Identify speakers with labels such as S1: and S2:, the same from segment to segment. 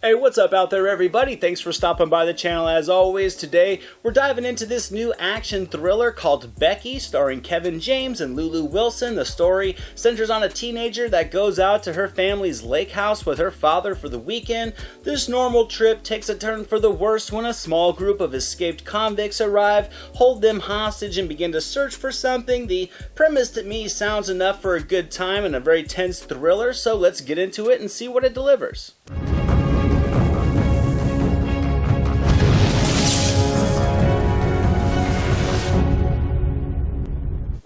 S1: Hey, what's up out there, everybody? Thanks for stopping by the channel as always. Today, we're diving into this new action thriller called Becky, starring Kevin James and Lulu Wilson. The story centers on a teenager that goes out to her family's lake house with her father for the weekend. This normal trip takes a turn for the worse when a small group of escaped convicts arrive, hold them hostage, and begin to search for something. The premise to me sounds enough for a good time and a very tense thriller, so let's get into it and see what it delivers.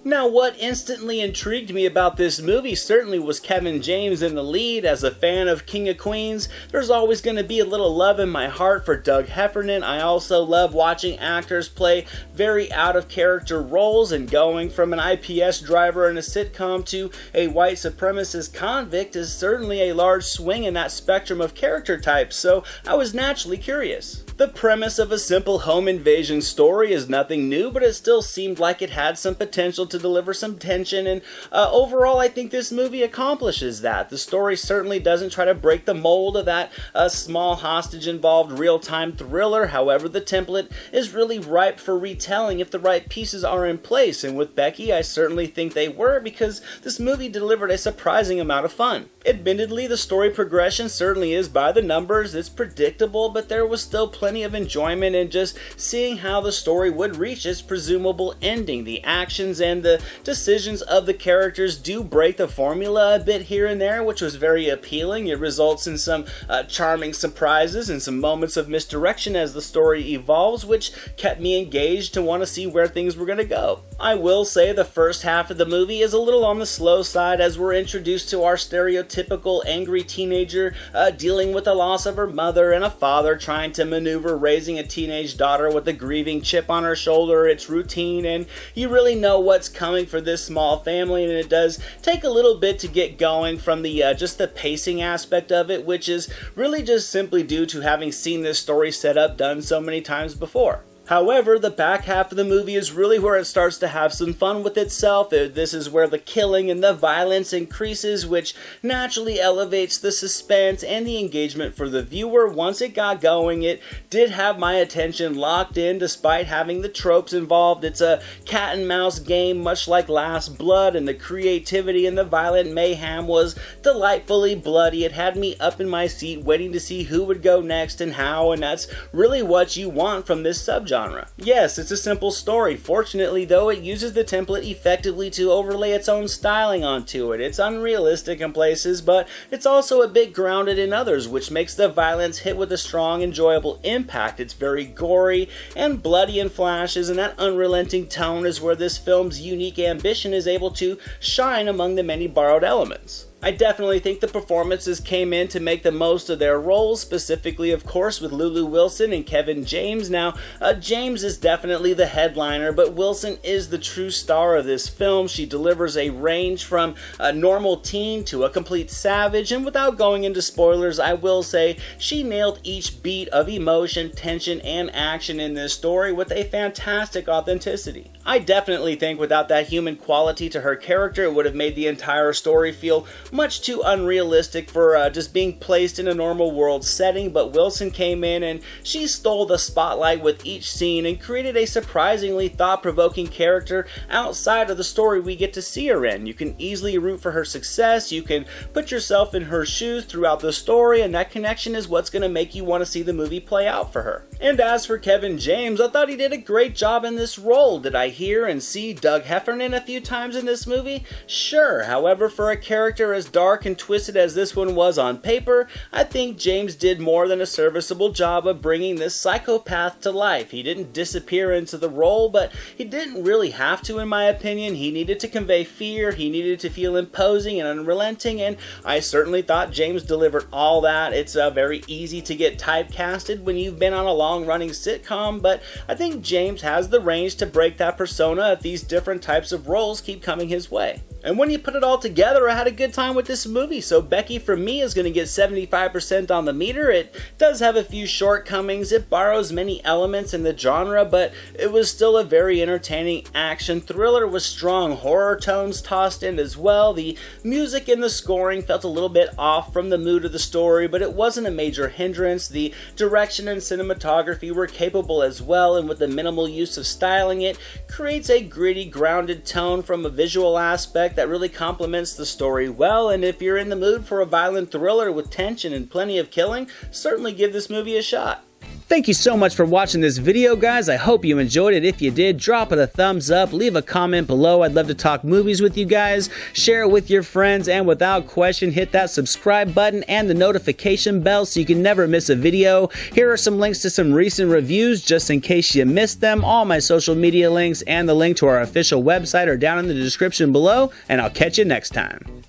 S1: Now, what instantly intrigued me about this movie certainly was Kevin James in the lead. As a fan of King of Queens, there's always going to be a little love in my heart for Doug Heffernan. I also love watching actors play very out-of-character roles, and going from an IPS driver in a sitcom to a white supremacist convict is certainly a large swing in that spectrum of character types, so I was naturally curious. The premise of a simple home invasion story is nothing new, but it still seemed like it had some potential to deliver some tension, and overall I think this movie accomplishes that. The story certainly doesn't try to break the mold of that small hostage-involved real-time thriller. However, the template is really ripe for retelling if the right pieces are in place, and with Becky I certainly think they were, because this movie delivered a surprising amount of fun. Admittedly, the story progression certainly is by the numbers. It's predictable, but there was still plenty of enjoyment in just seeing how the story would reach its presumable ending. The actions and the decisions of the characters do break the formula a bit here and there, which was very appealing. It results in some charming surprises and some moments of misdirection as the story evolves, which kept me engaged to want to see where things were going to go. I will say the first half of the movie is a little on the slow side, as we're introduced to our stereotypical angry teenager dealing with the loss of her mother and a father trying to maneuver raising a teenage daughter with a grieving chip on her shoulder. It's routine, and you really know what's coming for this small family, and it does take a little bit to get going from the just the pacing aspect of it, which is really just simply due to having seen this story set up done so many times before. However, the back half of the movie is really where it starts to have some fun with itself. This is where the killing and the violence increases, which naturally elevates the suspense and the engagement for the viewer. Once it got going, it did have my attention locked in despite having the tropes involved. It's a cat and mouse game, much like Last Blood, and the creativity and the violent mayhem was delightfully bloody. It had me up in my seat waiting to see who would go next and how, and that's really what you want from this subgenre. Yes, it's a simple story. Fortunately, though, it uses the template effectively to overlay its own styling onto it. It's unrealistic in places, but it's also a bit grounded in others, which makes the violence hit with a strong, enjoyable impact. It's very gory and bloody in flashes, and that unrelenting tone is where this film's unique ambition is able to shine among the many borrowed elements. I definitely think the performances came in to make the most of their roles, specifically, of course, with Lulu Wilson and Kevin James. Now, James is definitely the headliner, but Wilson is the true star of this film. She delivers a range from a normal teen to a complete savage, and without going into spoilers, I will say she nailed each beat of emotion, tension, and action in this story with a fantastic authenticity. I definitely think without that human quality to her character, it would have made the entire story feel much too unrealistic for just being placed in a normal world setting, but Wilson came in and she stole the spotlight with each scene and created a surprisingly thought-provoking character outside of the story we get to see her in. You can easily root for her success, you can put yourself in her shoes throughout the story, and that connection is what's going to make you want to see the movie play out for her. And as for Kevin James, I thought he did a great job in this role. Did I hear and see Doug Heffernan a few times in this movie? Sure. However, for a character as dark and twisted as this one was on paper, I think James did more than a serviceable job of bringing this psychopath to life. He didn't disappear into the role, but he didn't really have to, in my opinion. He needed to convey fear, he needed to feel imposing and unrelenting, and I certainly thought James delivered all that. It's very easy to get typecasted when you've been on a long-running sitcom, but I think James has the range to break that persona if these different types of roles keep coming his way. And when you put it all together, I had a good time with this movie. So Becky, from me, is going to get 75% on the meter. It does have a few shortcomings. It borrows many elements in the genre, but it was still a very entertaining action thriller with strong horror tones tossed in as well. The music and the scoring felt a little bit off from the mood of the story, but it wasn't a major hindrance. The direction and cinematography were capable as well, and with the minimal use of styling, it creates a gritty, grounded tone from a visual aspect that really complements the story well. And if you're in the mood for a violent thriller with tension and plenty of killing, certainly give this movie a shot. Thank you so much for watching this video, guys. I hope you enjoyed it. If you did, drop it a thumbs up, leave a comment below. I'd love to talk movies with you guys. Share it with your friends, and without question, hit that subscribe button and the notification bell so you can never miss a video. Here are some links to some recent reviews just in case you missed them. All my social media links and the link to our official website are down in the description below, and I'll catch you next time.